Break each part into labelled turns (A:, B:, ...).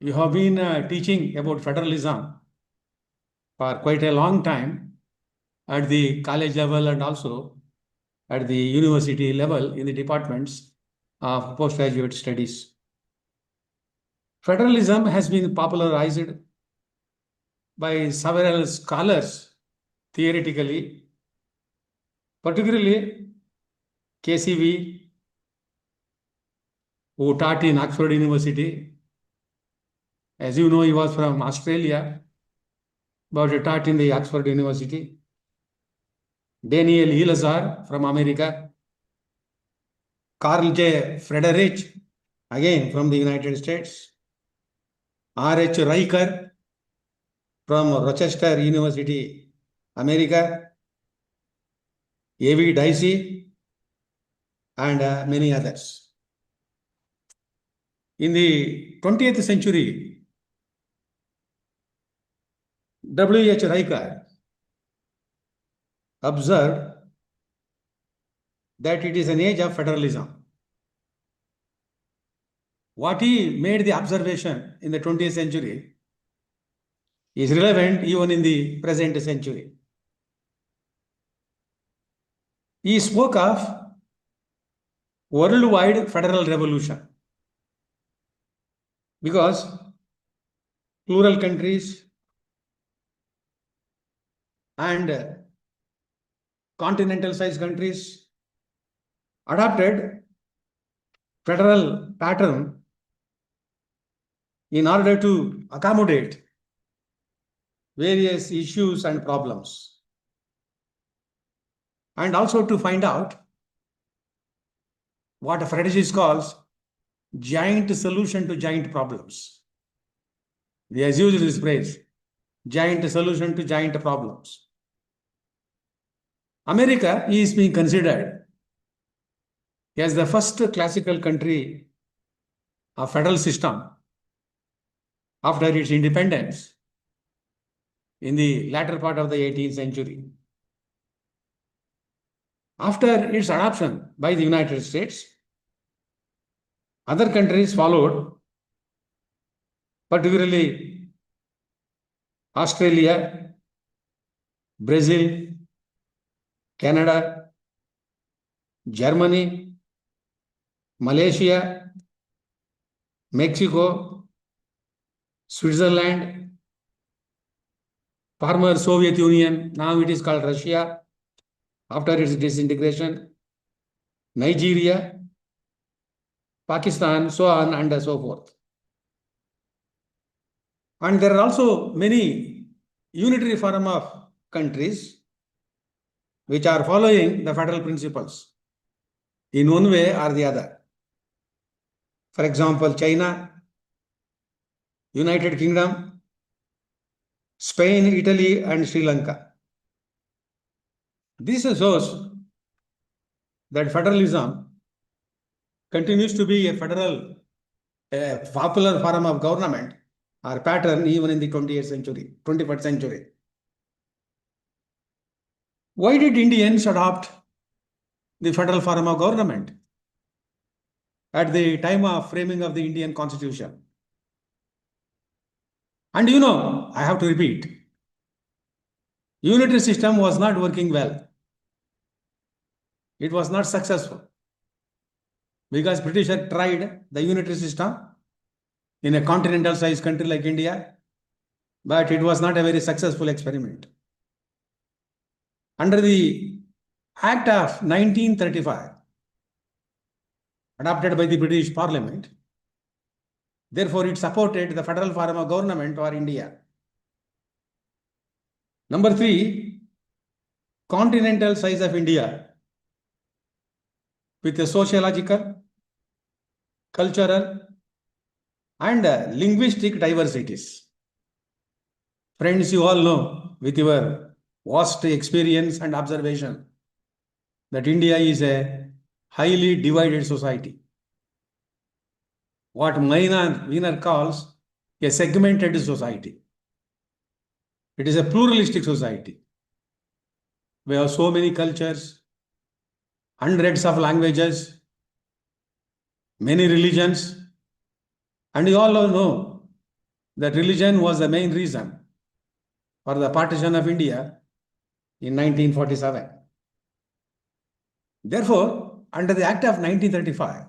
A: You have been teaching about federalism for quite a long time at the college level and also at the university level in the departments of postgraduate studies. Federalism has been popularized by several scholars theoretically, particularly KCV, who taught in Oxford University. As you know, he was from Australia, but he taught in the Oxford University. Daniel Hilazar from America. Carl J. Frederick, again from the United States. R.H. Riker from Rochester University, America. A.V. Dicey, and many others. In the 20th century, W.H. Riker observed that it is an age of federalism. What he made the observation in the 20th century is relevant even in the present century. He spoke of worldwide federal revolution because plural countries and continental sized countries adopted federal pattern in order to accommodate various issues and problems, and also to find out what a Federalist calls giant solution to giant problems. He has used this phrase, giant solution to giant problems. America is being considered as the first classical country of federal system after its independence in the latter part of the 18th century. After its adoption by the United States, other countries followed, particularly Australia, Brazil, Canada, Germany, Malaysia, Mexico, Switzerland, former Soviet Union, now it is called Russia, after its disintegration, Nigeria, Pakistan, so on and so forth. And there are also many unitary form of countries which are following the federal principles in one way or the other. For example, China, United Kingdom, Spain, Italy, and Sri Lanka. This shows that federalism continues to be a popular form of government or pattern even in the 21st century. Why did Indians adopt the federal form of government at the time of framing of the Indian Constitution? And I have to repeat, unitary system was not working well. It was not successful because British had tried the unitary system in a continental sized country like India, but it was not a very successful experiment. Under the Act of 1935, adopted by the British Parliament, therefore it supported the federal form of government for India. Number 3, continental size of India with the sociological, cultural, and linguistic diversities. Friends, you all know with your vast experience and observation that India is a highly divided society. What Wiener calls a segmented society. It is a pluralistic society. We have so many cultures, hundreds of languages, many religions, and you all know that religion was the main reason for the partition of India in 1947. Therefore, under the Act of 1935,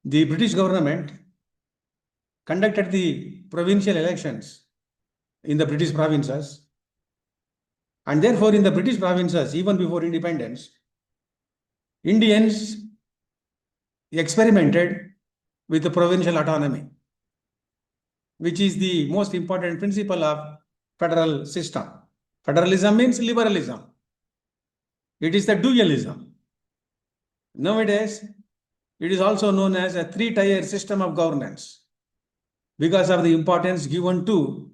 A: the British government conducted the provincial elections in the British provinces. And therefore, in the British provinces, even before independence, Indians experimented with the provincial autonomy, which is the most important principle of federal system. Federalism means liberalism. It is the dualism. Nowadays, it is also known as a three-tier system of governance because of the importance given to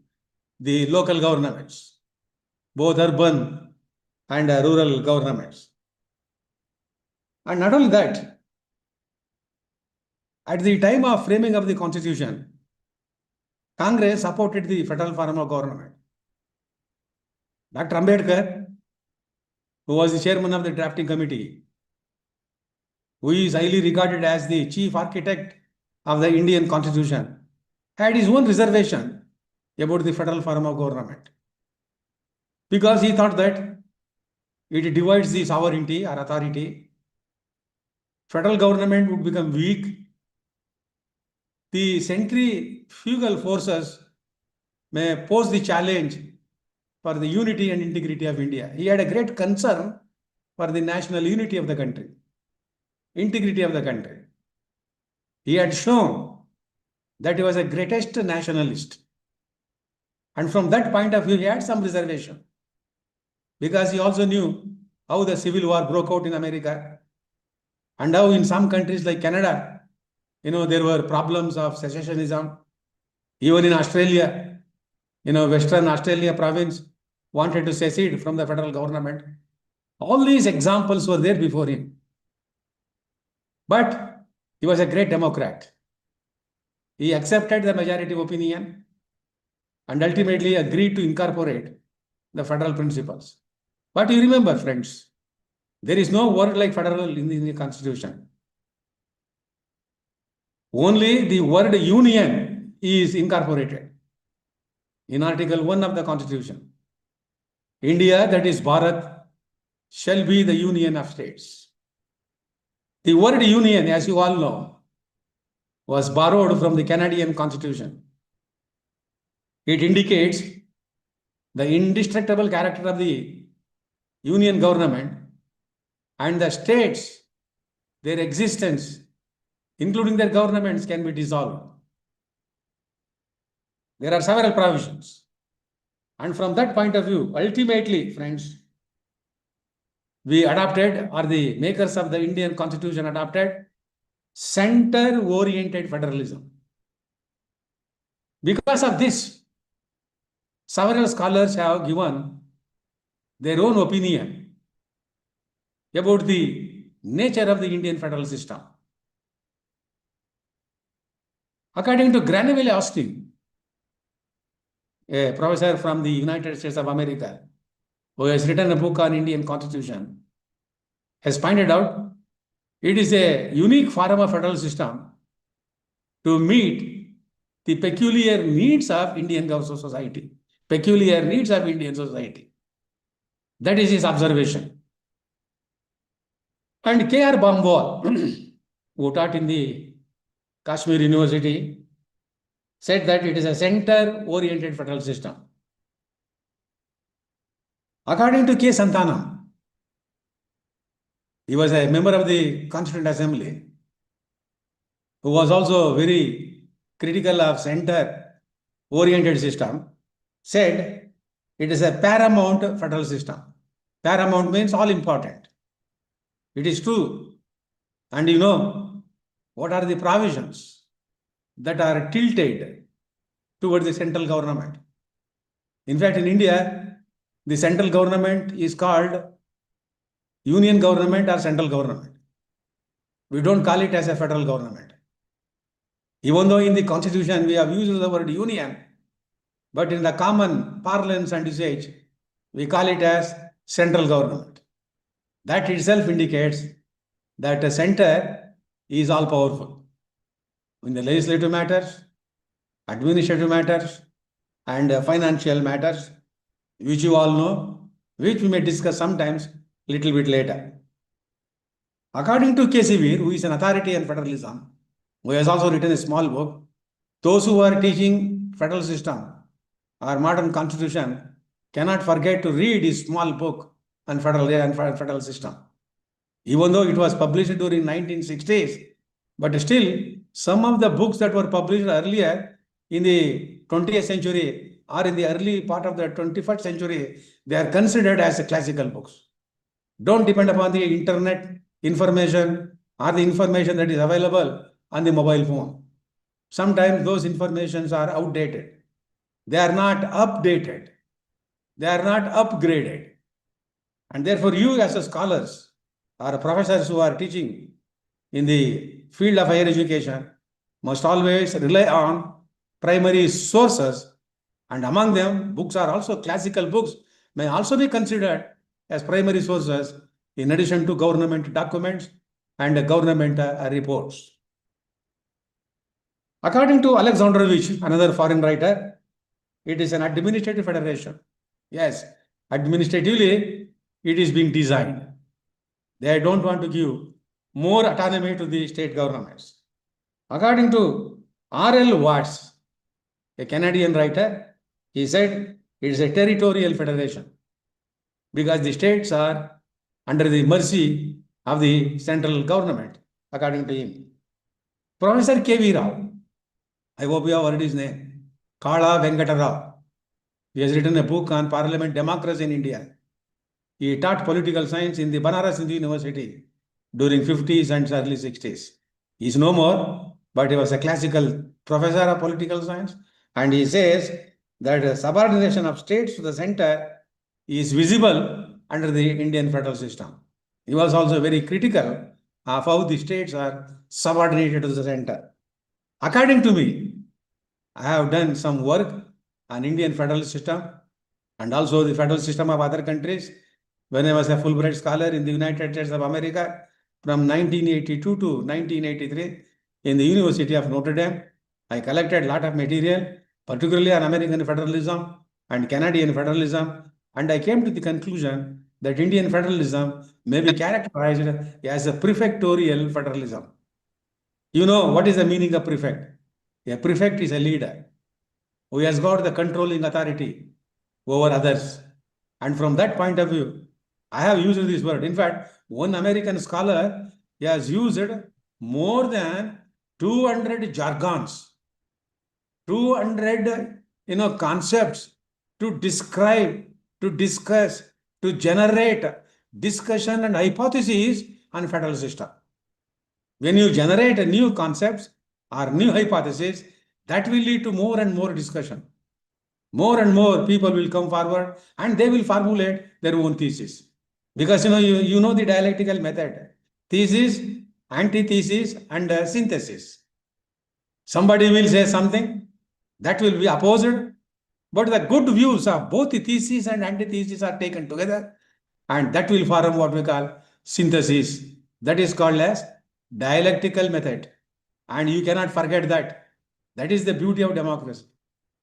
A: the local governments, both urban and rural governments. And not only that, at the time of framing of the Constitution, Congress supported the federal form of government. Dr. Ambedkar, who was the chairman of the drafting committee, who is highly regarded as the chief architect of the Indian Constitution, had his own reservation about the federal form of government, because he thought that it divides the sovereignty or authority. Federal government would become weak. The centrifugal forces may pose the challenge for the unity and integrity of India. He had a great concern for the national unity of the country, integrity of the country. He had shown that he was a greatest nationalist. And from that point of view, he had some reservation, because he also knew how the Civil War broke out in America and how in some countries like Canada, there were problems of secessionism. Even in Australia, Western Australia province wanted to secede from the federal government. All these examples were there before him. But he was a great Democrat. He accepted the majority opinion and ultimately agreed to incorporate the federal principles. But you remember, friends, there is no word like federal in the Constitution. Only the word union is incorporated in Article 1 of the Constitution. India, that is Bharat, shall be the union of states. The word union, as you all know, was borrowed from the Canadian Constitution. It indicates the indestructible character of the union government, and the states, their existence, including their governments, can be dissolved. There are several provisions. And from that point of view, ultimately, friends, we adopted, or the makers of the Indian Constitution adopted, center-oriented federalism. Because of this, several scholars have given their own opinion about the nature of the Indian federal system. According to Granville Austin, a professor from the United States of America, who has written a book on Indian Constitution, has pointed out it is a unique form of federal system to meet the peculiar needs of Indian society. Peculiar needs of Indian society. That is his observation. And K.R. Bambwal, who taught in the Kashmir University, said that it is a center-oriented federal system. According to K. Santanam, he was a member of the Constituent Assembly, who was also very critical of center-oriented system, said it is a paramount federal system. Paramount means all important. It is true. And you know, what are the provisions that are tilted towards the central government? In fact, in India, the central government is called union government or central government. We don't call it as a federal government. Even though in the Constitution we have used the word union, but in the common parlance and usage, we call it as central government. That itself indicates that a center is all powerful. In the legislative matters, administrative matters, and financial matters, which you all know, which we may discuss sometimes little bit later. According to K.C. Veer, who is an authority on federalism, who has also written a small book, those who are teaching federal system or modern constitution cannot forget to read his small book on federal system. Even though it was published during 1960s, but still some of the books that were published earlier in the 20th century or in the early part of the 21st century, they are considered as classical books. Don't depend upon the internet information or the information that is available on the mobile phone. Sometimes those informations are outdated. They are not updated. They are not upgraded. And therefore, you as a scholars or professors who are teaching in the field of higher education must always rely on primary sources, and among them, books are also classical books, may also be considered as primary sources in addition to government documents and government reports. According to Alexandrovich, another foreign writer, it is an administrative federation. Yes, administratively, it is being designed. They don't want to give more autonomy to the state governments. According to R.L. Watts, a Canadian writer, he said it is a territorial federation because the states are under the mercy of the central government, according to him. Professor K.V. Rao, I hope you have heard his name, Kala Venkata Rao. He has written a book on parliament democracy in India. He taught political science in the Banaras Hindu University during 50s and early 60s. He is no more, but he was a classical professor of political science. And he says that subordination of states to the center is visible under the Indian federal system. He was also very critical of how the states are subordinated to the center. According to me, I have done some work on Indian federal system and also the federal system of other countries when I was a Fulbright scholar in the United States of America from 1982 to 1983 in the University of Notre Dame. I collected a lot of material, particularly on American federalism and Canadian federalism, and I came to the conclusion that Indian federalism may be characterized as a prefectorial federalism. You know what is the meaning of prefect? A prefect is a leader who has got the controlling authority over others. And from that point of view, I have used this word. In fact, one American scholar has used more than 200 jargons, 200 concepts to describe, to discuss, to generate discussion and hypotheses on federal system. When you generate new concepts or new hypotheses, that will lead to more and more discussion. More and more people will come forward and they will formulate their own thesis. Because you know the dialectical method. Thesis, antithesis, and synthesis. Somebody will say something that will be opposed, but the good views of both the thesis and antithesis are taken together, and that will form what we call synthesis. That is called as dialectical method. And you cannot forget that. That is the beauty of democracy.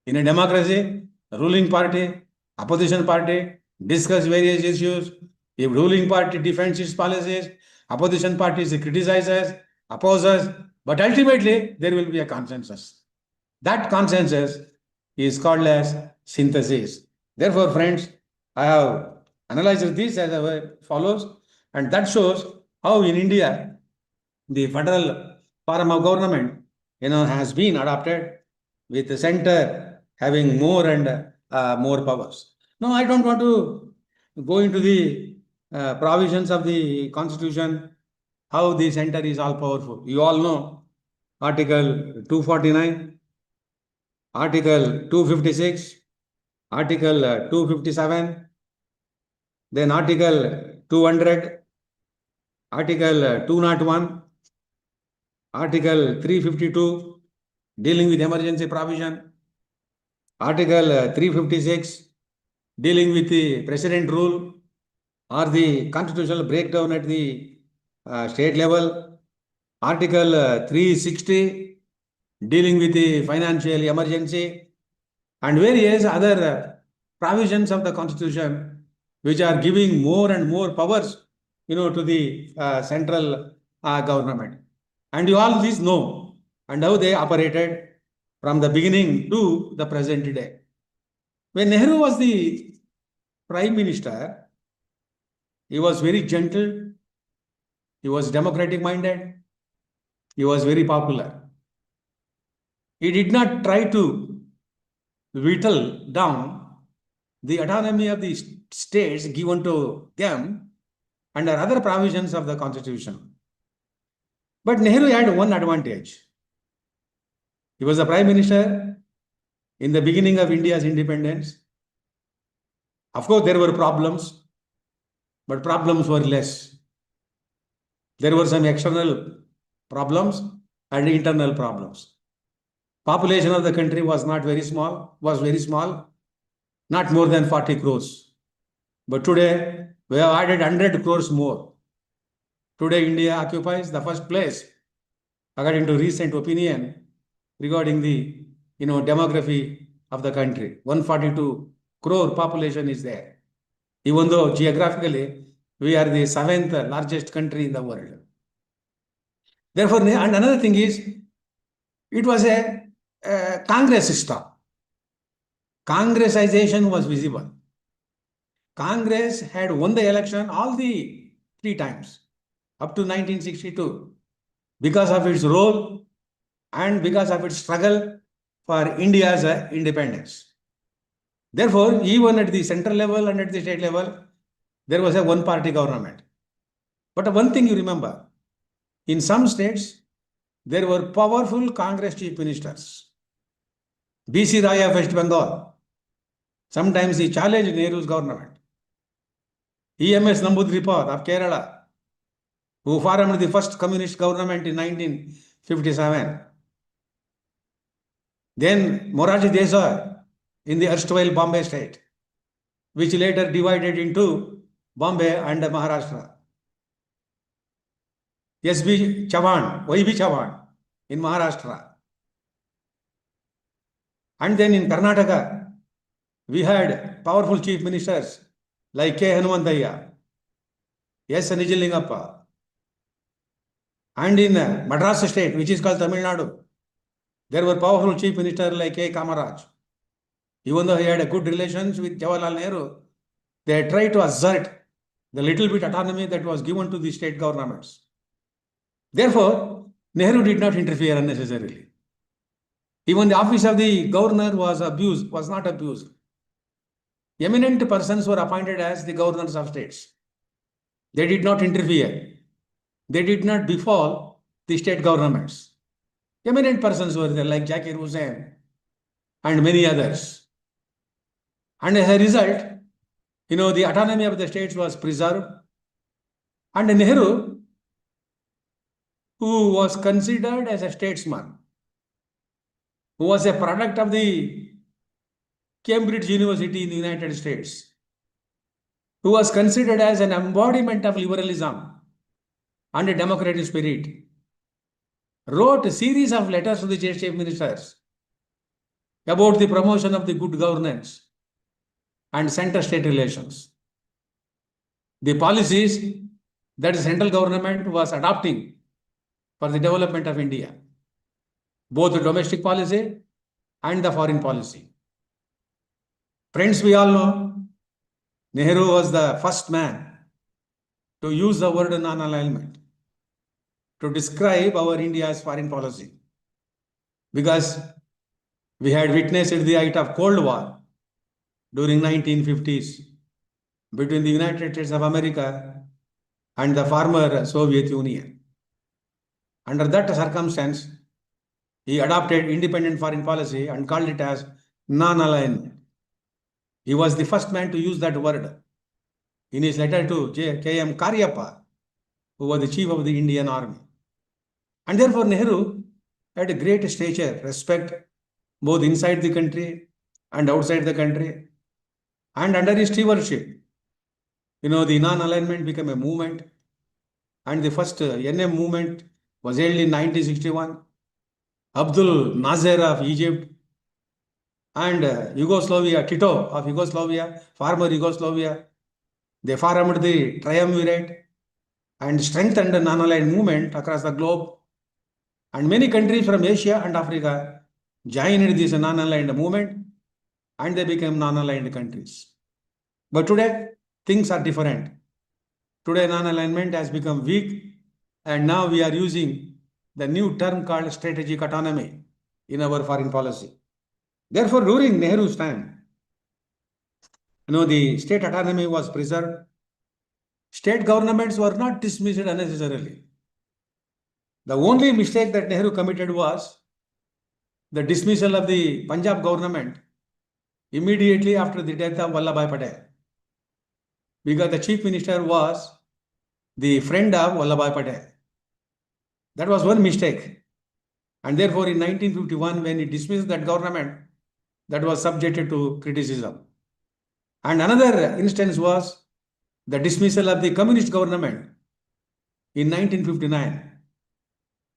A: In a democracy, ruling party, opposition party discuss various issues. If ruling party defends its policies, opposition parties criticizes, opposes, but ultimately there will be a consensus. That consensus is called as synthesis. Therefore, friends, I have analyzed this as follows, and that shows how in India the federal form of government has been adopted with the center having more and more powers. Now, I don't want to go into the provisions of the Constitution, how the center is all powerful. You all know Article 249, Article 256, Article 257, then Article 200, Article 201, Article 352, dealing with emergency provision, Article 356, dealing with the president rule or the constitutional breakdown at the state level, Article 360, dealing with the financial emergency, and various other provisions of the constitution, which are giving more and more powers, to the central government. And you all these know, and how they operated from the beginning to the present day. When Nehru was the prime minister, he was very gentle, he was democratic minded, he was very popular. He did not try to whittle down the autonomy of the states given to them under other provisions of the constitution. But Nehru had one advantage. He was the prime minister in the beginning of India's independence. Of course, there were problems, but problems were less. There were some external problems and internal problems. Population of the country was very small, not more than 40 crores. But today, we have added 100 crores more. Today, India occupies the first place, according to recent opinion regarding the demography of the country. 142 crore population is there. Even though geographically, we are the 7th largest country in the world. Therefore, and another thing is, it was a Congress system. Congressization was visible. Congress had won the election all the 3 times up to 1962 because of its role and because of its struggle for India's independence. Therefore, even at the central level and at the state level, there was a one-party government. But one thing you remember, in some states, there were powerful Congress chief ministers. B.C. Rai of West Bengal, sometimes he challenged Nehru's government. E.M.S. Namboodiripad of Kerala, who formed the first communist government in 1957. Then Morarji Desai in the erstwhile Bombay state, which later divided into Bombay and Maharashtra. S.B. Chavan, Y.B. Chavan in Maharashtra. And then in Karnataka, we had powerful chief ministers like K. Hanumantayya, S. Nijilingappa. And in Madras state, which is called Tamil Nadu, there were powerful chief ministers like K. Kamaraj. Even though he had a good relations with Jawaharlal Nehru, they tried to assert the little bit autonomy that was given to the state governments. Therefore, Nehru did not interfere unnecessarily. Even the office of the governor was not abused. Eminent persons were appointed as the governors of states. They did not interfere. They did not befall the state governments. Eminent persons were there like Zakir Hussain and many others. And as a result, the autonomy of the states was preserved. And Nehru, who was considered as a statesman, who was a product of the Cambridge University in the United States, who was considered as an embodiment of liberalism and a democratic spirit, wrote a series of letters to the chief ministers about the promotion of the good governance and center-state relations. The policies that the central government was adopting for the development of India, both the domestic policy and the foreign policy. Friends, we all know Nehru was the first man to use the word non-alignment to describe our India's foreign policy, because we had witnessed the height of Cold War during 1950s between the United States of America and the former Soviet Union. Under that circumstance, he adopted independent foreign policy and called it as non-alignment. He was the first man to use that word in his letter to K.M. Karyappa, who was the chief of the Indian Army. And therefore, Nehru had a great stature, respect, both inside the country and outside the country. And under his stewardship, the non-alignment became a movement. And the first NM movement was held in 1961. Abdul Nasser of Egypt, and Yugoslavia, Tito of Yugoslavia, former Yugoslavia. They formed the triumvirate and strengthened the non-aligned movement across the globe. And many countries from Asia and Africa joined this non-aligned movement and they became non-aligned countries. But today, things are different. Today, non-alignment has become weak, and now we are using the new term called strategic autonomy in our foreign policy. Therefore, during Nehru's time, the state autonomy was preserved. State governments were not dismissed unnecessarily. The only mistake that Nehru committed was the dismissal of the Punjab government immediately after the death of Vallabhbhai Patel, because the chief minister was the friend of Vallabhbhai Patel. That was one mistake. And therefore, in 1951, when he dismissed that government, that was subjected to criticism. And another instance was the dismissal of the communist government in 1959,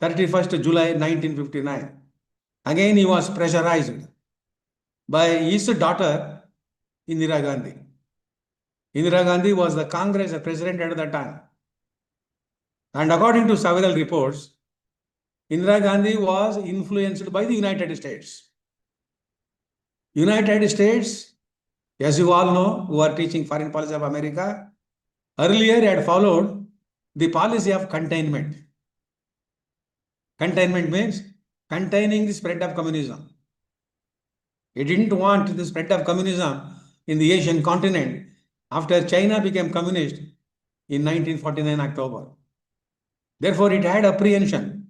A: 31st July 1959. Again, he was pressurized by his daughter, Indira Gandhi. Indira Gandhi was the Congress president at that time. And according to several reports, Indira Gandhi was influenced by the United States. United States, as you all know, who are teaching foreign policy of America, earlier had followed the policy of containment. Containment means containing the spread of communism. It didn't want the spread of communism in the Asian continent after China became communist in 1949 October. Therefore, it had apprehension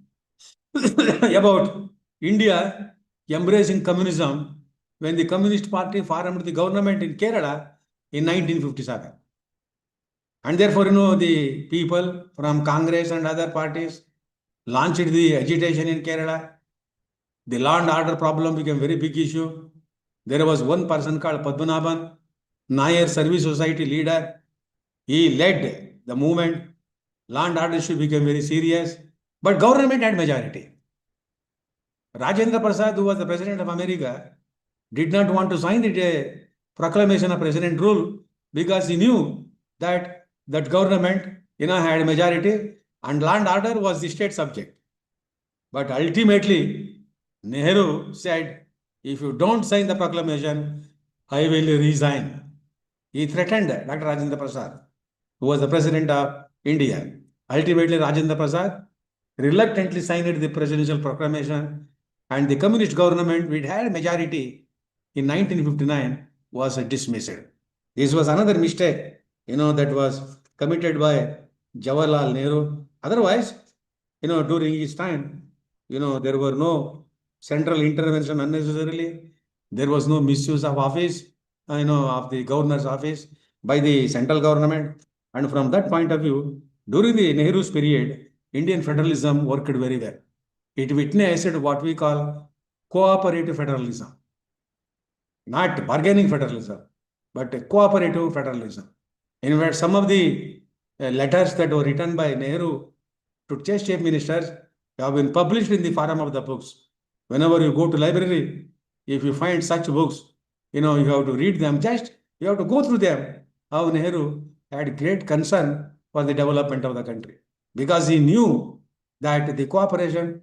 A: about India embracing communism when the Communist Party formed the government in Kerala in 1957. And therefore, the people from Congress and other parties launched the agitation in Kerala. The law and order problem became a very big issue. There was one person called Padmanabhan, Nair Service Society leader. He led the movement. Law and order issue became very serious. But government had majority. Rajendra Prasad, who was the president of America, did not want to sign the proclamation of President rule because he knew that government had majority and law and order was the state subject. But ultimately, Nehru said, if you don't sign the proclamation, I will resign. He threatened Dr. Rajendra Prasad, who was the president of India. Ultimately, Rajendra Prasad reluctantly signed the presidential proclamation, and the communist government, which had majority in 1959, was dismissed. This was another mistake, that was committed by Jawaharlal Nehru. Otherwise, during his time, there were no central intervention unnecessarily. There was no misuse of office, of the governor's office by the central government. And from that point of view, during the Nehru's period, Indian federalism worked very well. It witnessed what we call cooperative federalism. Not bargaining federalism, but cooperative federalism. In fact, some of the letters that were written by Nehru to chief ministers have been published in the form of the books. Whenever you go to library, if you find such books, you have to read them. You have to go through them. How Nehru had great concern for the development of the country, because he knew that the cooperation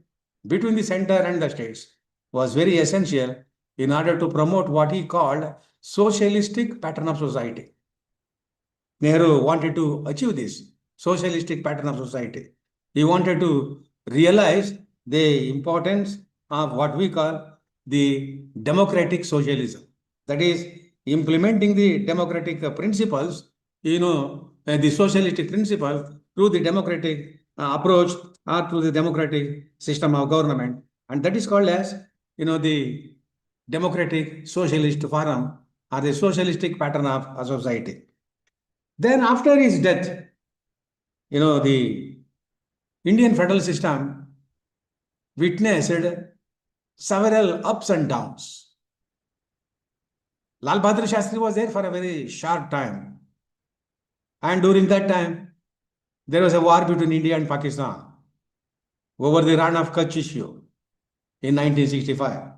A: between the center and the states was very essential in order to promote what he called socialistic pattern of society. Nehru wanted to achieve this socialistic pattern of society. He wanted to realize the importance of what we call the democratic socialism. That is, implementing the democratic principles, the socialistic principle through the democratic approach or through the democratic system of government. And that is called as, the democratic socialist forum or the socialistic pattern of a society. Then after his death, the Indian federal system witnessed several ups and downs. Lal Bahadur Shastri was there for a very short time. And during that time, there was a war between India and Pakistan over the Ran of Kutch issue. in 1965.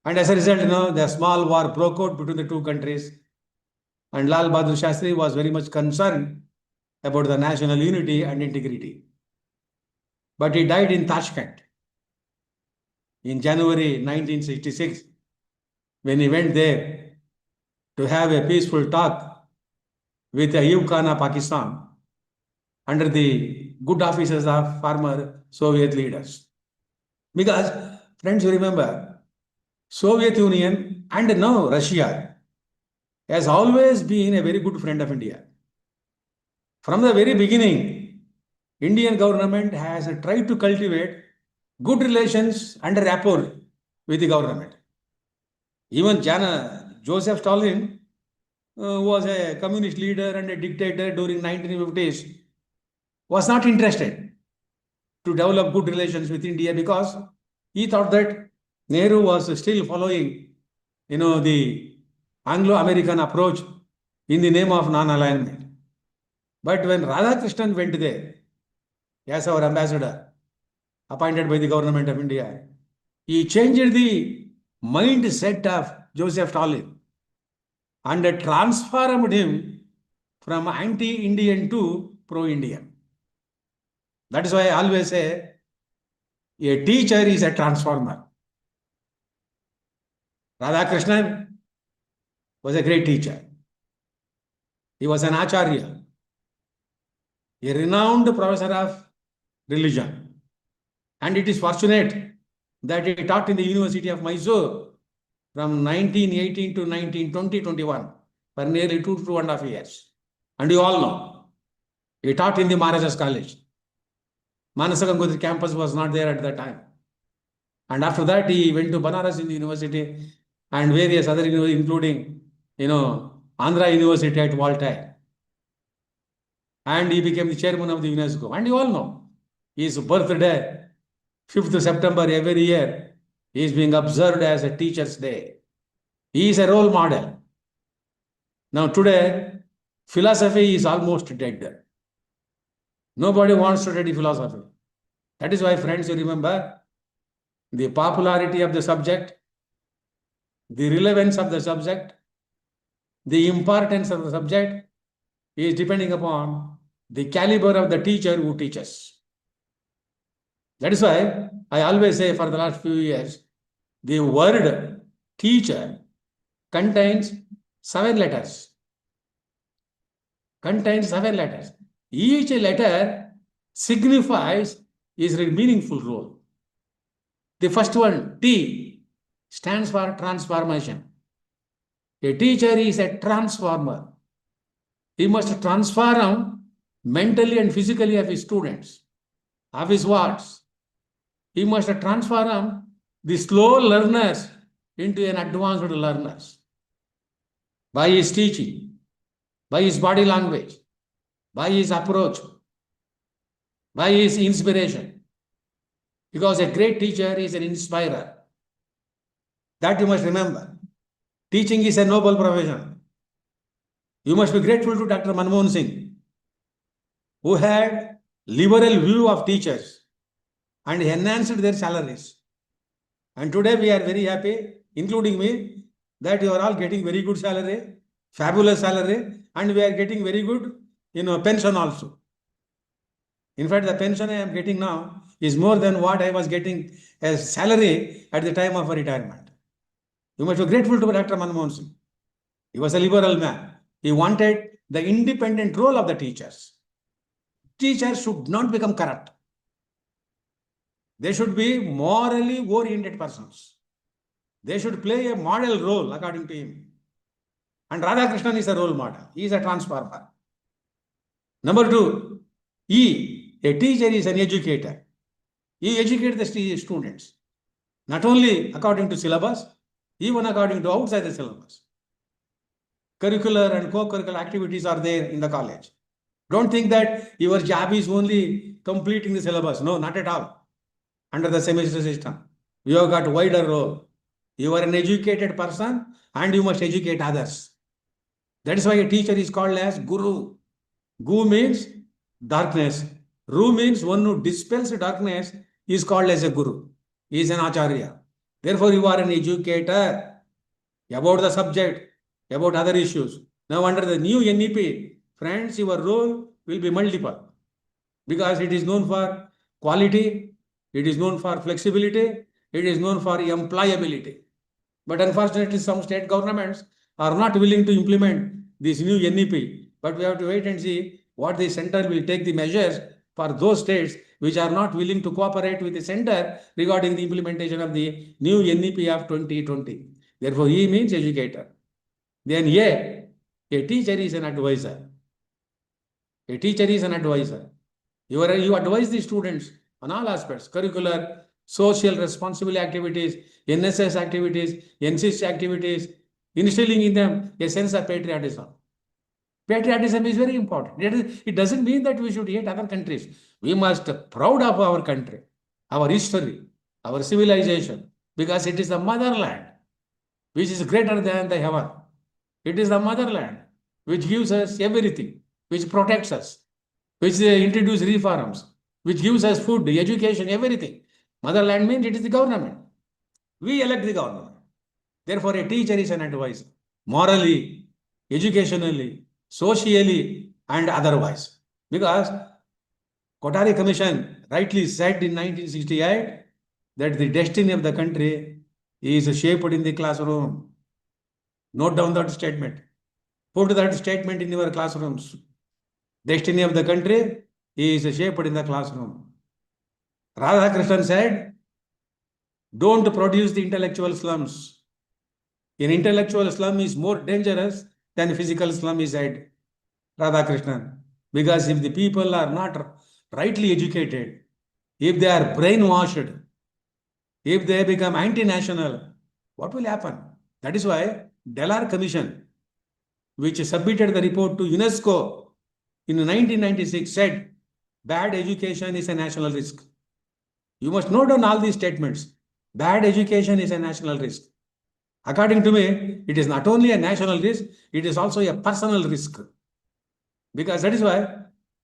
A: And as a result, the small war broke out between the two countries. And Lal Bahadur Shastri was very much concerned about the national unity and integrity. But he died in Tashkent in January 1966, when he went there to have a peaceful talk with Ayub Khan of Pakistan under the good offices of former Soviet leaders. Because, friends, you remember, Soviet Union and now Russia has always been a very good friend of India. From the very beginning, Indian government has tried to cultivate good relations and rapport with the government. Even Joseph Stalin was a communist leader and a dictator during 1950s, was not interested to develop good relations with India because he thought that Nehru was still following, the Anglo-American approach in the name of non-alignment. But when Radhakrishnan went there, as our ambassador, appointed by the government of India, he changed the mindset of Joseph Stalin and transformed him from anti-Indian to pro-Indian. That is why I always say, a teacher is a transformer. Radhakrishnan was a great teacher. He was an acharya, a renowned professor of religion. And it is fortunate that he taught in the University of Mysore from 1918 to 1920-21 for nearly 2.5 years. And you all know, he taught in the Maharajas College. Manasagangotri campus was not there at that time. And after that, he went to Banaras University and various other universities, including, Andhra University at Voltaire. And he became the chairman of the UNESCO. And you all know, his birthday, 5th September every year, is being observed as a Teacher's Day. He is a role model. Now today, philosophy is almost dead. Nobody wants to study philosophy. That is why, friends, you remember, the popularity of the subject, the relevance of the subject, the importance of the subject is depending upon the caliber of the teacher who teaches. That is why I always say for the last few years, the word teacher contains 7 letters. Each letter signifies its meaningful role. The first one, T, stands for transformation. A teacher is a transformer. He must transform mentally and physically of his students, of his wards. He must transform the slow learners into an advanced learners by his teaching, by his body language, by his approach, by his inspiration. Because a great teacher is an inspirer. That you must remember. Teaching is a noble profession. You must be grateful to Dr. Manmohan Singh, who had liberal view of teachers and enhanced their salaries. And today we are very happy, including me, that you are all getting very good salary, fabulous salary, and we are getting very good, pension also. In fact, the pension I am getting now is more than what I was getting as salary at the time of retirement. You must be grateful to Dr. Manmohan Singh. He was a liberal man. He wanted the independent role of the teachers. Teachers should not become corrupt. They should be morally oriented persons. They should play a model role according to him. And Radhakrishnan is a role model. He is a transformer. Number 2, E, a teacher is an educator. He educates the students, not only according to syllabus, even according to outside the syllabus. Curricular and co-curricular activities are there in the college. Don't think that your job is only completing the syllabus. No, not at all. Under the semester system, you have got wider role. You are an educated person and you must educate others. That is why a teacher is called as Guru. Gu means darkness. Ru means one who dispels darkness is called as a Guru. He is an acharya. Therefore, you are an educator about the subject, about other issues. Now, under the new NEP, friends, your role will be multiple because it is known for quality, it is known for flexibility, it is known for employability. But unfortunately, some state governments are not willing to implement this new NEP. But we have to wait and see what the center will take the measures for those states which are not willing to cooperate with the center regarding the implementation of the new NEP of 2020. Therefore, E means educator. Then a teacher is an advisor. A teacher is an advisor. You advise the students on all aspects, curricular, social responsibility activities, NSS activities, NCC activities, instilling in them a sense of patriotism. Patriotism is very important. It doesn't mean that we should hate other countries. We must be proud of our country, our history, our civilization, because it is the motherland which is greater than the heaven. It is the motherland which gives us everything, which protects us, which introduces reforms, which gives us food, education, everything. Motherland means it is the government. We elect the government. Therefore, a teacher is an advisor, morally, educationally, socially, and otherwise. Because Kothari Commission rightly said in 1968 that the destiny of the country is shaped in the classroom. Note down that statement. Put that statement in your classrooms. Destiny of the country is shaped in the classroom. Radhakrishnan said, don't produce the intellectual slums. An intellectual slum is more dangerous than physical slum, he said, Radhakrishnan. Because if the people are not rightly educated, if they are brainwashed, if they become anti-national, what will happen? That is why Dellar Commission, which submitted the report to UNESCO in 1996, said bad education is a national risk. You must note down all these statements. Bad education is a national risk. According to me, it is not only a national risk, it is also a personal risk. Because that is why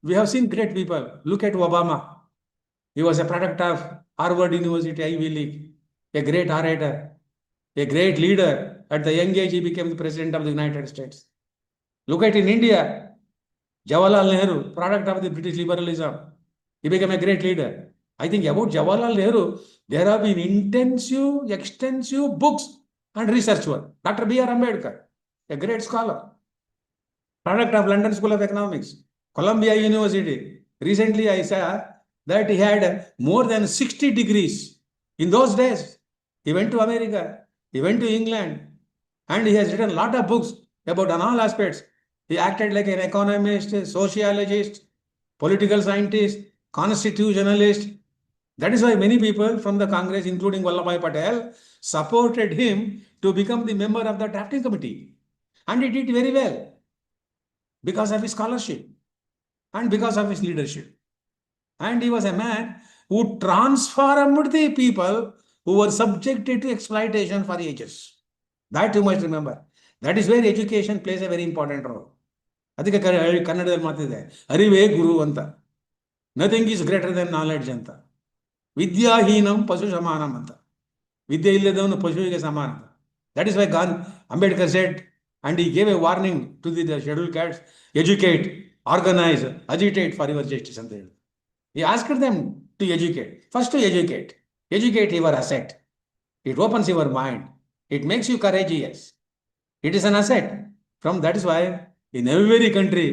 A: we have seen great people. Look at Obama. He was a product of Harvard University, Ivy League, a great orator, a great leader. At the young age, he became the president of the United States. Look at in India, Jawaharlal Nehru, product of the British liberalism. He became a great leader. I think about Jawaharlal Nehru, there have been intensive, extensive books and research work. Dr. B.R. Ambedkar, a great scholar, product of London School of Economics, Columbia University. Recently, I saw that he had more than 60 degrees. In those days, he went to America, he went to England, and he has written a lot of books about on all aspects. He acted like an economist, sociologist, political scientist, constitutionalist. That is why many people from the Congress, including Vallabhbhai Patel, supported him to become the member of the drafting committee. And he did very well because of his scholarship and because of his leadership. And he was a man who transformed the people who were subjected to exploitation for ages. That you must remember. That is where education plays a very important role. ಅದಕ್ಕೆ ಕನ್ನಡದಲ್ಲಿ ಮಾತಿದೆ, ಅರಿವೇ ಗುರು ಅಂತ. Nothing is greater than knowledge ಅಂತ. ವಿದ್ಯಾಹೀನಂ ಪಶು ಸಮಾನಂ ಅಂತ. ವಿದ್ಯೆ ಇಲ್ಲದವನು ಪಶುವಿಗೆ ಸಮಾನ ಅಂತ. That is why Ambedkar said, and he gave a warning to the scheduled castes, educate, organize, agitate for your justice ಅಂತ ಹೇಳಿ. He asked them to educate. First to educate. Educate your asset. It opens your mind. It makes you courageous. It is an asset. That is why in every country,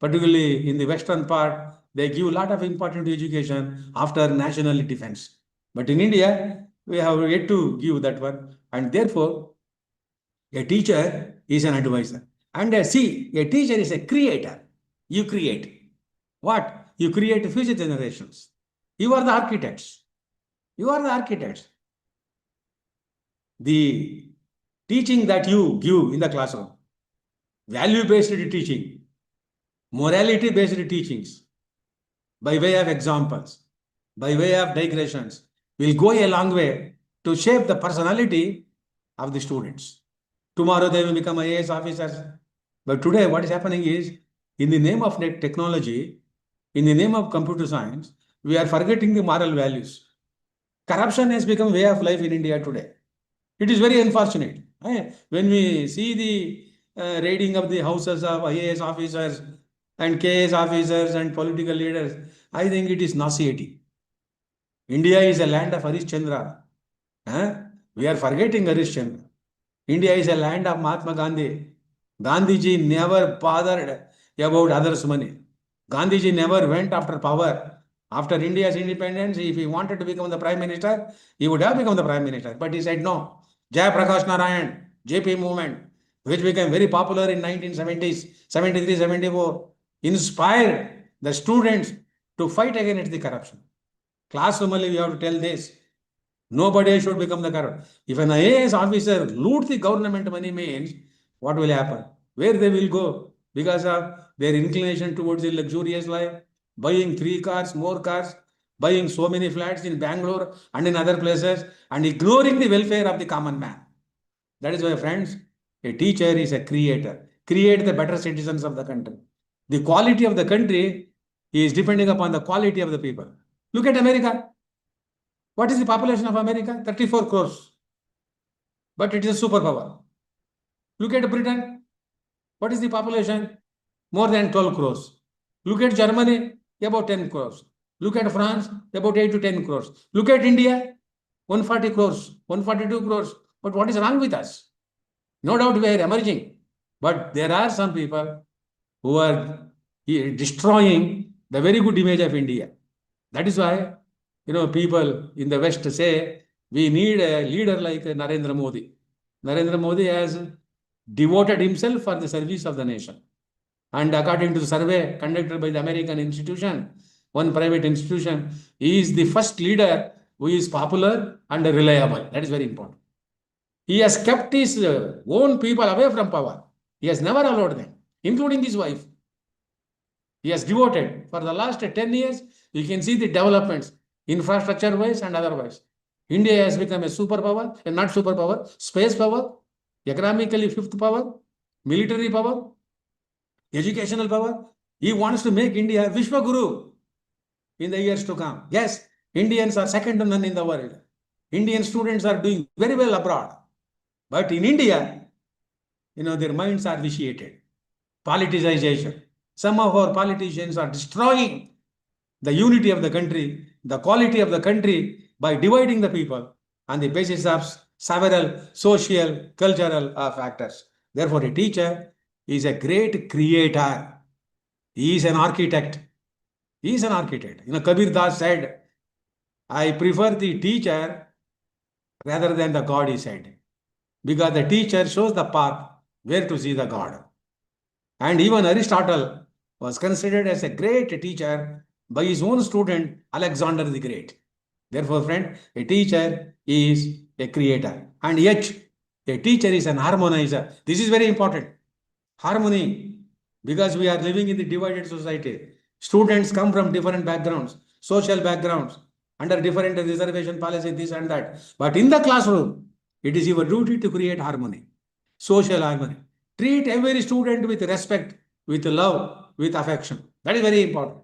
A: particularly in the western part, they give a lot of importance to education after national defense. But in India, we have yet to give that one. And therefore, a teacher is an advisor. And a teacher is a creator. You create. What? You create future generations. You are the architects. You are the architects. The teaching that you give in the classroom, value-based teaching, morality-based teachings, by way of examples, by way of digressions, will go a long way to shape the personality of the students. Tomorrow they will become IAS officers. But today what is happening is, in the name of technology, in the name of computer science, we are forgetting the moral values. Corruption has become way of life in India today. It is very unfortunate. When we see the raiding of the houses of IAS officers and KS officers and political leaders, I think it is nauseating. India is a land of Harishchandra. We are forgetting Harishchandra. India is a land of Mahatma Gandhi. Gandhiji never bothered about others' money. Gandhiji never went after power. After India's independence, if he wanted to become the Prime Minister, he would have become the Prime Minister. But he said no. Jaya Prakash Narayan, JP movement, which became very popular in 1970s, 73, 74, inspired the students to fight against the corruption. Classroom only we have to tell this. Nobody should become the corrupt. If an IAS officer loot the government money means, what will happen? Where they will go? Because of their inclination towards the luxurious life, buying 3 cars, more cars, buying so many flats in Bangalore and in other places, and ignoring the welfare of the common man. That is why, friends, a teacher is a creator. Create the better citizens of the country. The quality of the country is depending upon the quality of the people. Look at America. What is the population of America? 34 crores. But it is a superpower. Look at Britain. What is the population? More than 12 crores. Look at Germany, about 10 crores. Look at France, about 8 to 10 crores. Look at India, 140 crores, 142 crores. But what is wrong with us? No doubt we are emerging. But there are some people who are destroying the very good image of India. That is why, people in the West say, we need a leader like Narendra Modi. Narendra Modi has devoted himself for the service of the nation. And according to the survey conducted by the American institution, one private institution, he is the first leader who is popular and reliable. That is very important. He has kept his own people away from power. He has never allowed them, including his wife. He has devoted for the last 10 years. You can see the developments, infrastructure-wise and otherwise. India has become a superpower, and not superpower, space power, economically 5th power, military power, educational power. He wants to make India Vishwaguru in the years to come. Yes, Indians are second to none in the world. Indian students are doing very well abroad. But in India, their minds are vitiated. Politicization. Some of our politicians are destroying the unity of the country, the quality of the country by dividing the people on the basis of several social, cultural factors. Therefore, a teacher is a great creator. He is an architect. He is an architect. Kabir Das said, I prefer the teacher rather than the God, he said. Because the teacher shows the path where to see the God. And even Aristotle was considered as a great teacher by his own student, Alexander the Great. Therefore, friend, a teacher is a creator. And yet, a teacher is an harmonizer. This is very important. Harmony, because we are living in the divided society. Students come from different backgrounds, social backgrounds, under different reservation policy, this and that. But in the classroom, it is your duty to create harmony, social harmony. Treat every student with respect, with love, with affection. That is very important.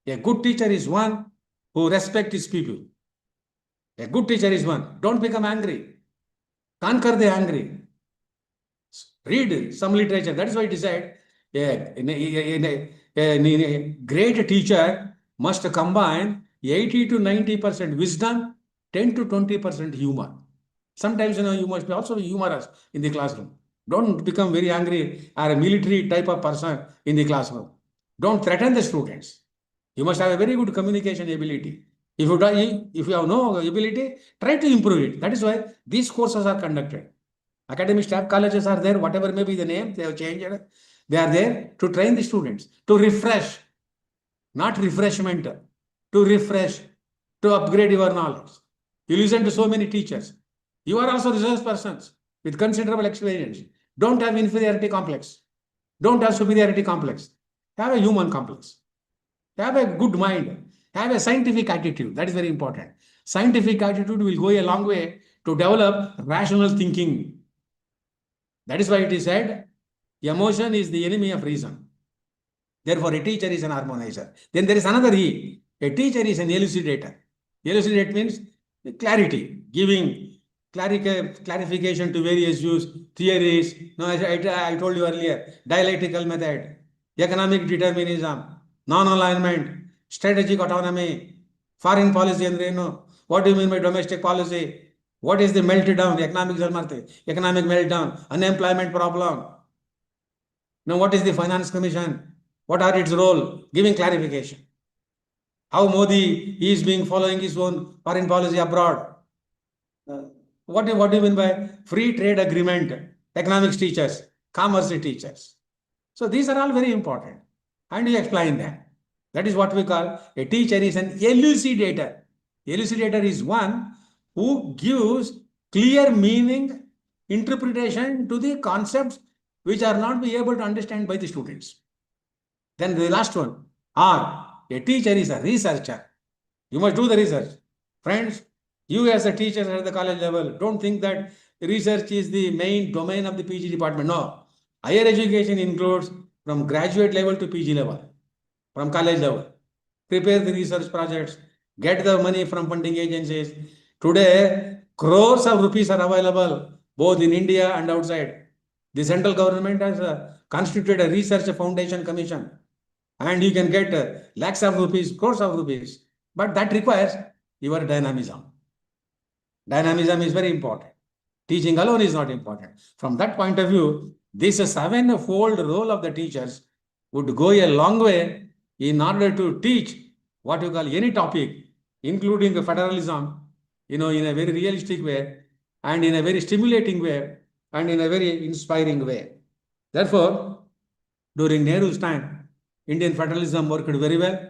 A: A good teacher is one who respects his people. A good teacher is one. Don't become angry. Conquer the angry. Read some literature. That is why it is said, a great teacher must combine 80 to 90% wisdom, 10 to 20% humor. Sometimes, you must be also humorous in the classroom. Don't become very angry or a military type of person in the classroom. Don't threaten the students. You must have a very good communication ability. If you have no ability, try to improve it. That is why these courses are conducted. Academic staff colleges are there, whatever may be the name, they have changed. They are there to train the students, to refresh, not refreshment, to refresh, to upgrade your knowledge. You listen to so many teachers. You are also resource persons with considerable experience. Don't have inferiority complex. Don't have superiority complex. Have a human complex. Have a good mind. Have a scientific attitude. That is very important. Scientific attitude will go a long way to develop rational thinking. That is why it is said, emotion is the enemy of reason. Therefore, a teacher is an harmonizer. Then there is another E. A teacher is an elucidator. Elucidate means clarity, giving clarification to various views, theories. No, I told you earlier, dialectical method, economic determinism, non-alignment, strategic autonomy, foreign policy and what do you mean by domestic policy? What is the meltdown, economic meltdown, unemployment problem? Now, what is the Finance Commission? What are its role? Giving clarification. How Modi is being following his own foreign policy abroad. What do you mean by free trade agreement? Economics teachers, commerce teachers. So these are all very important. And you explain that. That is what we call a teacher is an elucidator. Elucidator is one who gives clear meaning, interpretation to the concepts which are not be able to understand by the students. Then the last one, R, a teacher is a researcher. You must do the research. Friends, you as a teacher at the college level, don't think that research is the main domain of the PG department. No. Higher education includes from graduate level to PG level, from college level. Prepare the research projects, get the money from funding agencies. Today, crores of rupees are available both in India and outside. The central government has constituted a research foundation commission, and you can get lakhs of rupees, crores of rupees. But that requires your dynamism. Dynamism is very important. Teaching alone is not important. From that point of view, this seven-fold role of the teachers would go a long way in order to teach what you call any topic, including the federalism, in a very realistic way and in a very stimulating way and in a very inspiring way. Therefore, during Nehru's time, Indian federalism worked very well.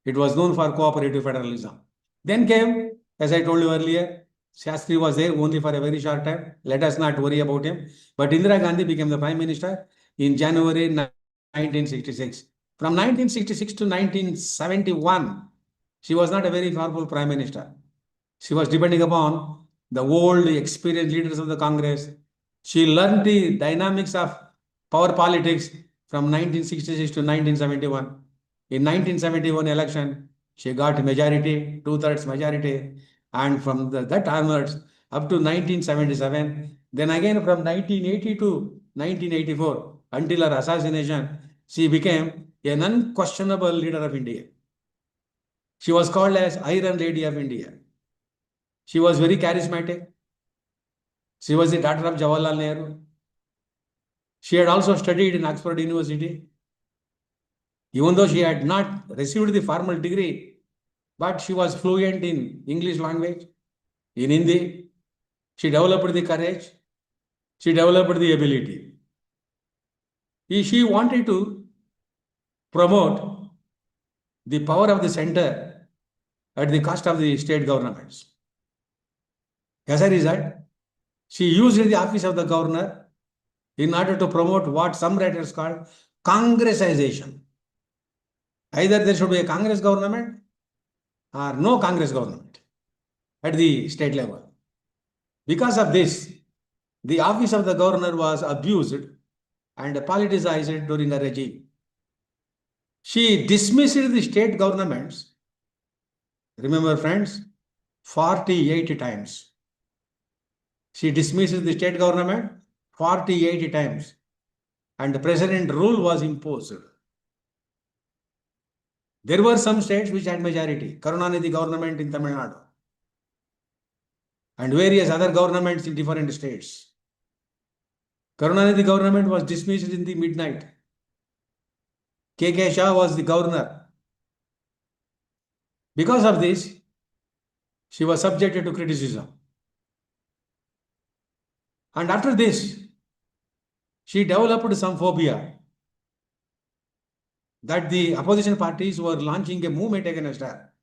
A: It was known for cooperative federalism. Then came, as I told you earlier, Shastri was there only for a very short time. Let us not worry about him. But Indira Gandhi became the Prime Minister in January 1966. From 1966 to 1971, she was not a very powerful Prime Minister. She was depending upon the old experienced leaders of the Congress. She learned the dynamics of power politics from 1966 to 1971. In 1971 election, she got a majority, 2/3 majority. And from that onwards, up to 1977, then again from 1980 to 1984, until her assassination, she became an unquestionable leader of India. She was called as Iron Lady of India. She was very charismatic. She was the daughter of Jawaharlal Nehru. She had also studied in Oxford University. Even though she had not received the formal degree, but she was fluent in English language, in Hindi. She developed the courage. She developed the ability. She wanted to promote the power of the center at the cost of the state governments. As a result, she used the office of the governor in order to promote what some writers call Congressization. Either there should be a Congress government or no Congress government at the state level. Because of this, the office of the governor was abused and politicized during her regime. She dismissed the state governments, remember friends, 48 times. She dismissed the state government 48 times, and the president rule was imposed. There were some states which had majority. Karnataka government in Tamil Nadu and various other governments in different states. Karnataka government was dismissed in the midnight. K.K. Shah was the governor. Because of this, she was subjected to criticism. And after this, she developed some phobia that the opposition parties were launching a movement against her,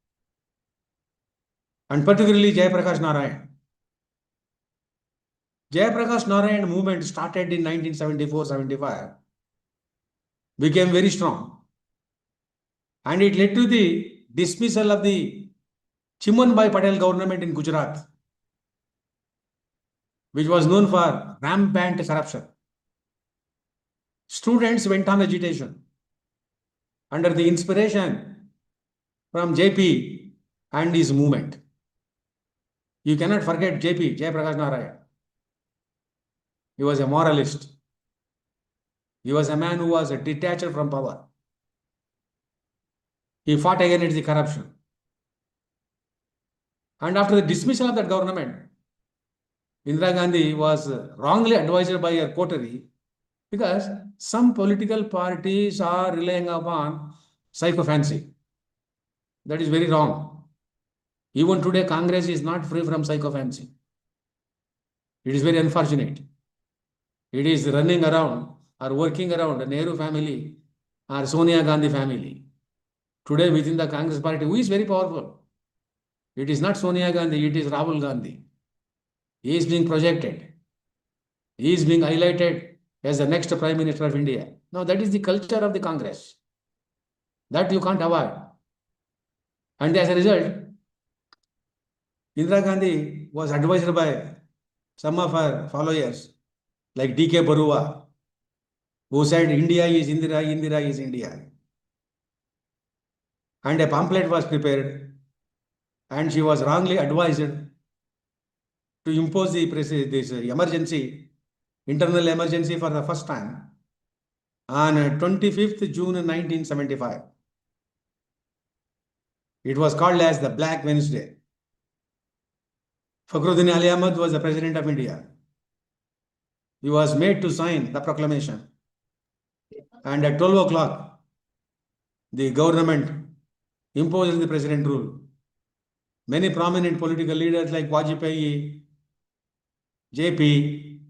A: and particularly Jayaprakash Narayan. Jayaprakash Narayan movement started in 1974-75, became very strong, and it led to the dismissal of the Chimanbhai Patel government in Gujarat, which was known for rampant corruption. Students went on agitation under the inspiration from JP and his movement. You cannot forget JP, Jayaprakash Narayan. He was a moralist. He was a man who was detached from power. He fought against the corruption. And after the dismissal of that government, Indira Gandhi was wrongly advised by her coterie because some political parties are relying upon psychophancy. That is very wrong. Even today, Congress is not free from psychophancy. It is very unfortunate. It is running around or working around the Nehru family or Sonia Gandhi family. Today, within the Congress party, who is very powerful? It is not Sonia Gandhi, it is Rahul Gandhi. He is being projected. He is being highlighted as the next Prime Minister of India. Now, that is the culture of the Congress. That you can't avoid. And as a result, Indira Gandhi was advised by some of her followers, like D.K. Barua, who said India is Indira, Indira is India. And a pamphlet was prepared, and she was wrongly advised to impose this emergency, internal emergency for the first time on 25th June 1975. It was called as the Black Wednesday. Fakhruddin Ali Ahmad was the President of India. He was made to sign the proclamation. And at 12 o'clock, the government imposed the President rule. Many prominent political leaders like Vajpayee, JP,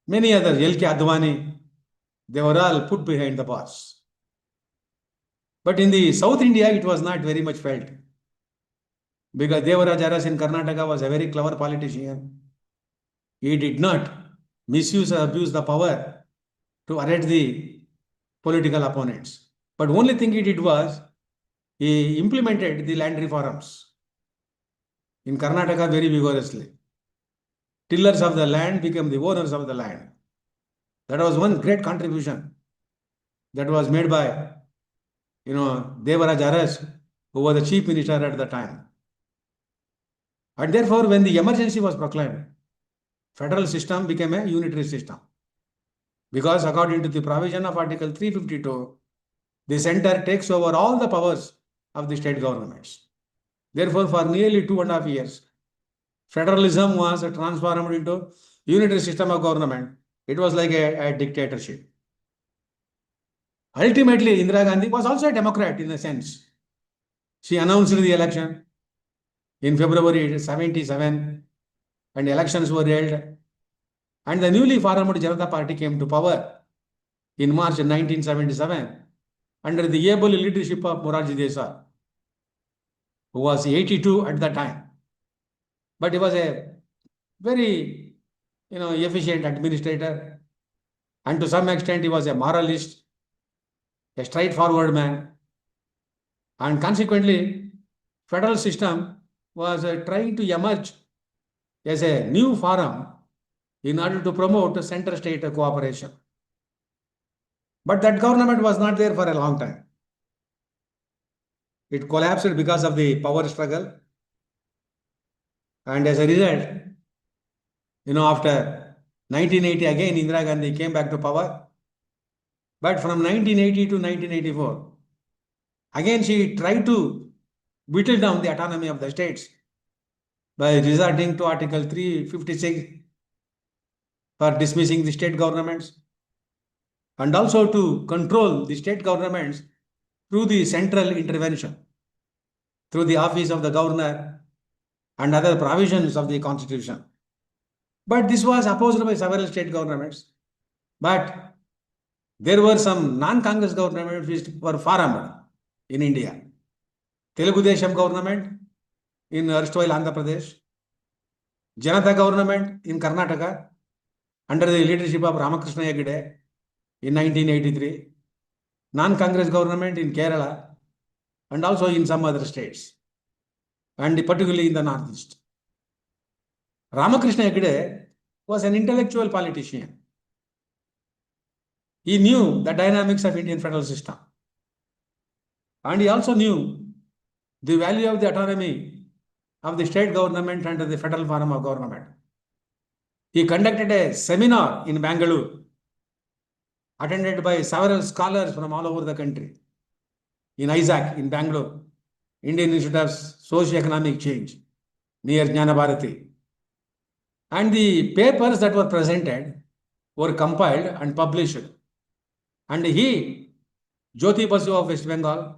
A: many others, L.K. Advani, they were all put behind the bars. But in the South India, it was not very much felt. Because Devaraja Arasu in Karnataka was a very clever politician. He did not misuse or abuse the power to arrest the political opponents. But only thing he did was, he implemented the land reforms in Karnataka very vigorously. Tillers of the land became the owners of the land. That was one great contribution that was made by, Devaraja Arasu, who was the chief minister at the time. And therefore, when the emergency was proclaimed, federal system became a unitary system. Because according to the provision of Article 352, the center takes over all the powers of the state governments. Therefore, for nearly 2.5 years, federalism was transformed into unitary system of government. It was like a dictatorship. Ultimately, Indira Gandhi was also a Democrat in a sense. She announced the election in February 1977, and elections were held. And the newly formed Janata Party came to power in March 1977 under the able leadership of Morarji Desai, who was 82 at that time. But he was a very, efficient administrator. And to some extent, he was a moralist, a straightforward man. And consequently, federal system was trying to emerge as a new forum in order to promote center-state cooperation. But that government was not there for a long time. It collapsed because of the power struggle. And as a result, after 1980, again, Indira Gandhi came back to power. But from 1980 to 1984, again, she tried to whittle down the autonomy of the states by resorting to Article 356 for dismissing the state governments, and also to control the state governments through the central intervention, through the office of the governor and other provisions of the constitution. But this was opposed by several state governments. But there were some non-Congress governments which were formed in India. Telugu Desam government in erstwhile Andhra Pradesh, Janata government in Karnataka under the leadership of Ramakrishna Hegde in 1983, non-Congress government in Kerala, and also in some other states, and particularly in the Northeast. Ramakrishna Hegde was an intellectual politician. He knew the dynamics of Indian federal system. And he also knew the value of the autonomy of the state government and the federal form of government. He conducted a seminar in Bangalore, attended by several scholars from all over the country. In ISAC, in Bangalore, Indian Institute of Socio-Economic Change, near Jnana Bharati. And the papers that were presented were compiled and published. And he, Jyoti Basu of West Bengal,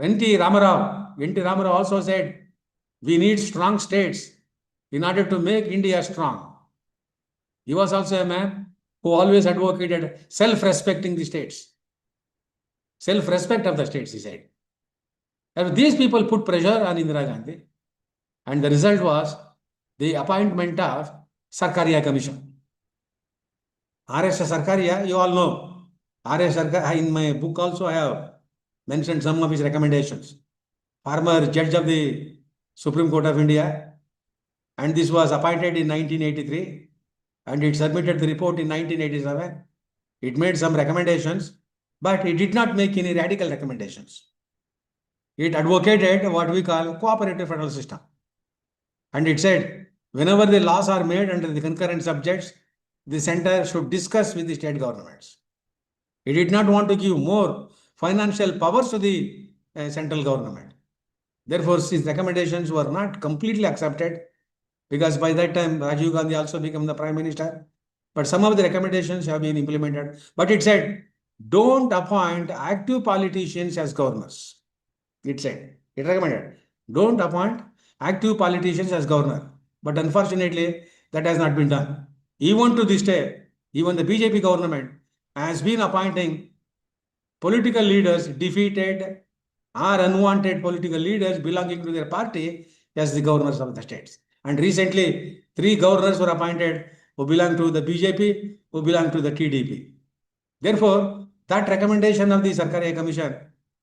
A: N.T. Ramarao also said, we need strong states in order to make India strong. He was also a man who always advocated self-respecting the states. Self-respect of the states, he said. And these people put pressure on Indira Gandhi, and the result was the appointment of Sarkaria Commission. R.S. Sarkaria, you all know. R.S. Sarkaria, in my book also I have mentioned some of his recommendations. Former judge of the Supreme Court of India, and this was appointed in 1983, and it submitted the report in 1987. It made some recommendations, but it did not make any radical recommendations. It advocated what we call cooperative federal system. And it said, whenever the laws are made under the concurrent subjects, the center should discuss with the state governments. It did not want to give more financial powers to the central government. Therefore, his recommendations were not completely accepted, because by that time, Rajiv Gandhi also became the Prime Minister. But some of the recommendations have been implemented. But it said, don't appoint active politicians as governors. It said, it recommended, don't appoint active politicians as governor. But unfortunately, that has not been done. Even to this day, even the BJP government has been appointing political leaders, defeated or unwanted political leaders belonging to their party as the governors of the states. And recently, 3 governors were appointed who belong to the BJP, who belong to the TDP. Therefore, that recommendation of the Sarkaria Commission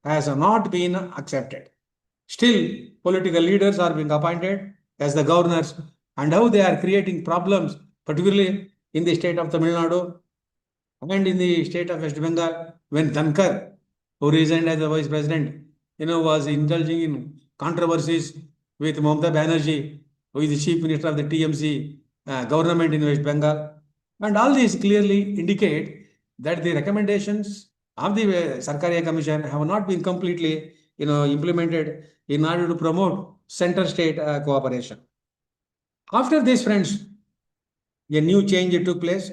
A: has not been accepted. Still, political leaders are being appointed as the governors, and how they are creating problems, particularly in the state of Tamil Nadu and in the state of West Bengal, when Dhankar, who resigned as the vice president, was indulging in controversies with Mamata Banerjee, who is the chief minister of the TMC government in West Bengal. And all these clearly indicate that the recommendations of the Sarkaria Commission have not been completely implemented in order to promote center-state cooperation. After this, friends, a new change took place,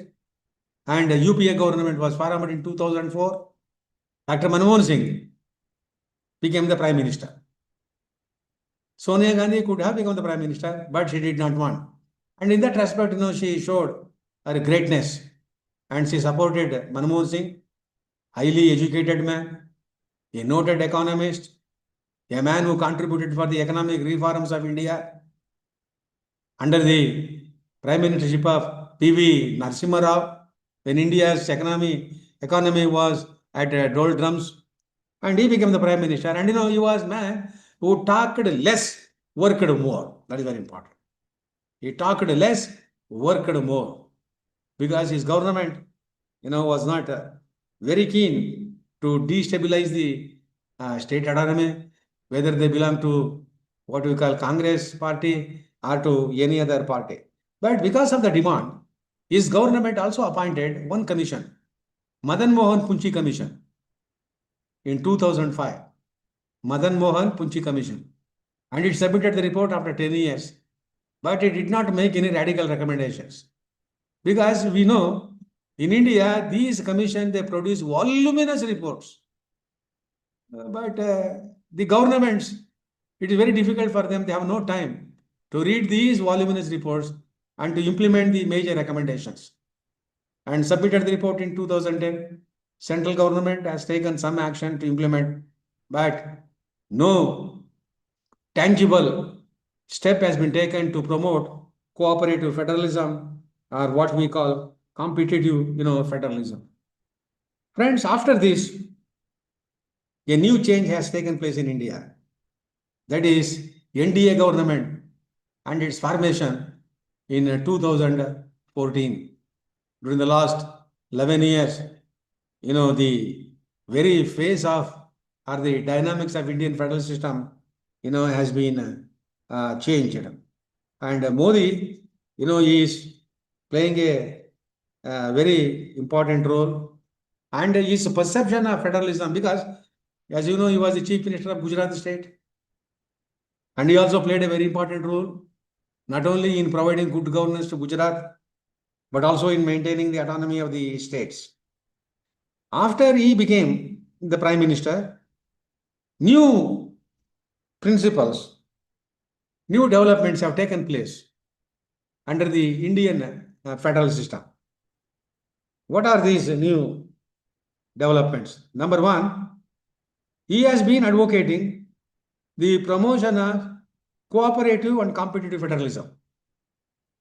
A: and the UPA government was formed in 2004. Dr. Manmohan Singh became the Prime Minister. Sonia Gandhi could have become the Prime Minister, but she did not want. And in that respect, she showed her greatness, and she supported Manmohan Singh, highly educated man, a noted economist, a man who contributed for the economic reforms of India under the Prime Ministership of P.V. Narasimha Rao, when India's economy was at doldrums, and he became the Prime Minister. And he was a man who talked less, worked more. That is very important. He talked less, worked more, because his government, was not very keen to destabilize the state autonomy, whether they belong to what we call Congress party or to any other party. But because of the demand, his government also appointed one commission, Madan Mohan Punchi Commission, in 2005. Madan Mohan Punchi Commission. And it submitted the report after 10 years. But it did not make any radical recommendations. Because we know, in India, these commissions, they produce voluminous reports. But the governments, it is very difficult for them. They have no time to read these voluminous reports and to implement the major recommendations. And submitted the report in 2010. Central government has taken some action to implement, but no tangible step has been taken to promote cooperative federalism, or what we call competitive, federalism. Friends, after this, a new change has taken place in India. That is NDA government and its formation in 2014. During the last 11 years, the very face of, or the dynamics of Indian federal system, has been changed. And Modi, he is playing a very important role. And his perception of federalism, because, as you know, he was the Chief Minister of Gujarat state. And he also played a very important role, not only in providing good governance to Gujarat, but also in maintaining the autonomy of the states. After he became the Prime Minister, new principles, new developments have taken place under the Indian federal system. What are these new developments? Number one, he has been advocating the promotion of cooperative and competitive federalism.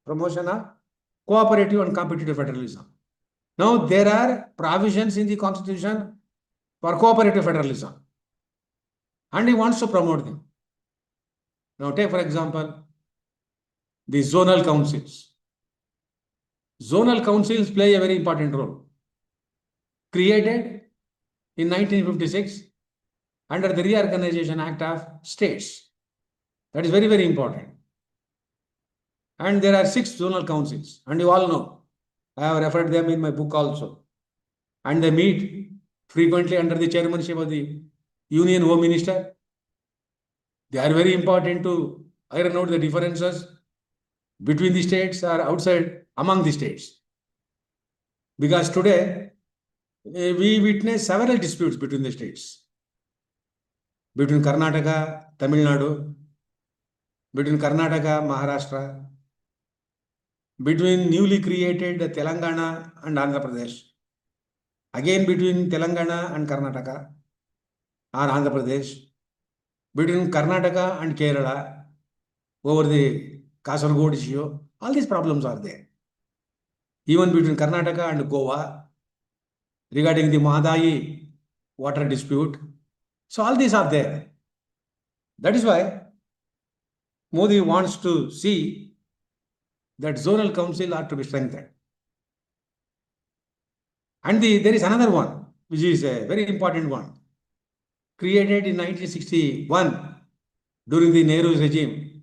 A: Promotion of cooperative and competitive federalism. Now, there are provisions in the constitution for cooperative federalism, and he wants to promote them. Now, take for example, the zonal councils. Zonal councils play a very important role. Created in 1956 under the Reorganization Act of States. That is very, very important. And there are 6 zonal councils, and you all know. I have referred them in my book also. And they meet frequently under the chairmanship of the Union Home Minister. They are very important to iron out the differences between the states or outside among the states. Because today, we witness several disputes between the states. Between Karnataka, Tamil Nadu, between Karnataka, Maharashtra, between newly created Telangana and Andhra Pradesh, again between Telangana and Karnataka or Andhra Pradesh, between Karnataka and Kerala over the Kasaragod issue. All these problems are there. Even between Karnataka and Goa regarding the Mahadayi water dispute. So all these are there. That is why Modi wants to see that zonal council are to be strengthened. And there is another one, which is a very important one, created in 1961 during the Nehru's regime,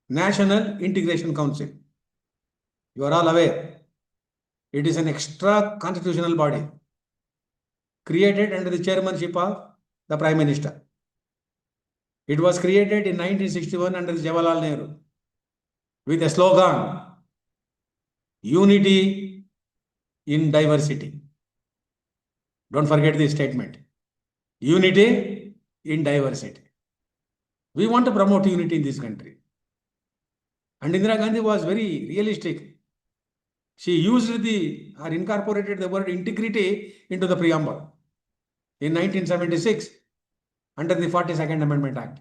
A: National Integration Council. You are all aware, it is an extra constitutional body created under the chairmanship of the Prime Minister. It was created in 1961 under Jawaharlal Nehru with a slogan, unity in diversity. Don't forget this statement. Unity in diversity. We want to promote unity in this country. And Indira Gandhi was very realistic. She used or incorporated the word integrity into the preamble in 1976 under the 42nd Amendment Act.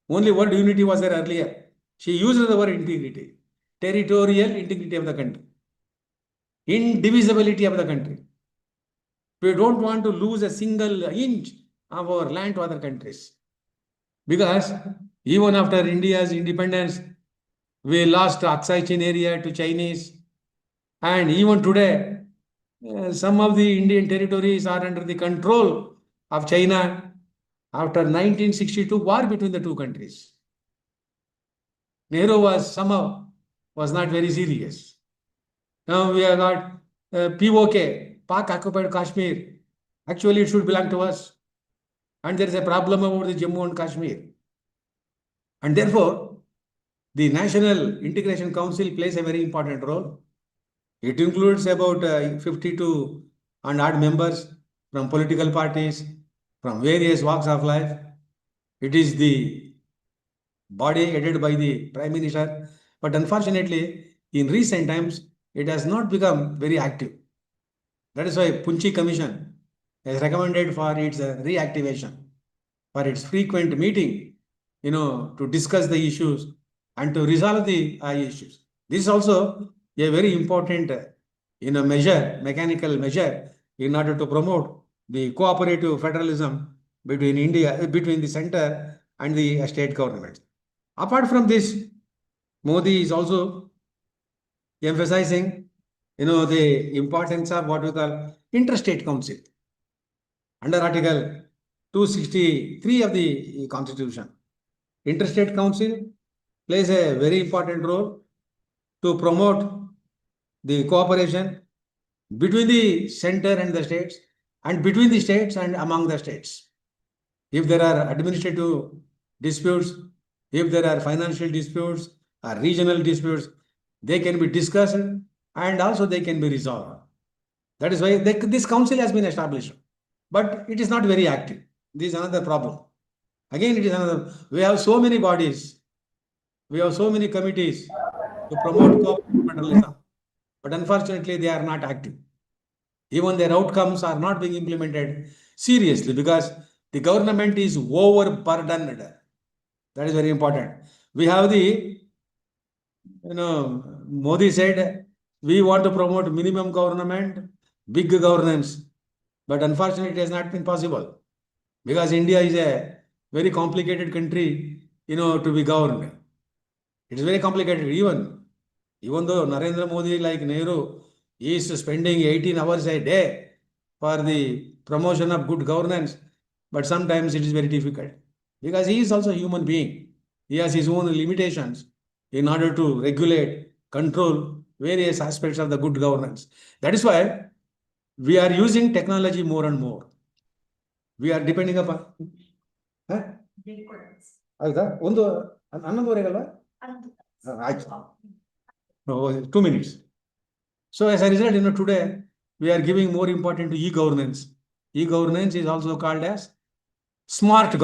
A: Only word unity was there earlier. She used the word integrity, territorial integrity of the country, indivisibility of the country. We don't want to lose a single inch of our land to other countries. Because even after India's independence, we lost Aksai Chin area to Chinese. And even today, some of the Indian territories are under the control of China after 1962 war between the two countries. Nehru was not very serious. Now we have got POK, Pak occupied Kashmir. Actually, it should belong to us. And there is a problem about the Jammu and Kashmir. And therefore, the National Integration Council plays a very important role. It includes about 52 and odd members from political parties, from various walks of life. It is the body headed by the Prime Minister. But unfortunately, in recent times, it has not become very active. That is why Punchi Commission has recommended for its reactivation, for its frequent meeting, to discuss the issues and to resolve the issues. This is also a very important, mechanical measure in order to promote the cooperative federalism between the center and the state governments. Apart from this, Modi is also emphasizing, the importance of what we call interstate council under Article 263 of the Constitution. Interstate council plays a very important role to promote the cooperation between the center and the states, and between the states and among the states. If there are administrative disputes, if there are financial disputes or regional disputes, they can be discussed and also they can be resolved. That is why this council has been established, but it is not very active. This is another problem. Again, it is another. We have so many bodies, we have so many committees to promote cooperative federalism, but unfortunately, they are not active. Even their outcomes are not being implemented seriously because the government is overburdened. That is very important. We have the, Modi said, we want to promote minimum government, big governance. But unfortunately, it has not been possible because India is a very complicated country, to be governed. It is very complicated. Even though Narendra Modi, like Nehru, is spending 18 hours a day for the promotion of good governance, but sometimes it is very difficult because he is also a human being. He has his own limitations in order to regulate, control various aspects of the good governance. That is why we are using technology more and more. We are depending upon. ಆಯ್ತಾ ಒಂದು 11:30 ಆಯ್ತು 2 minutes. So as a result, today we are giving more importance to e-governance. E-governance is also called as smart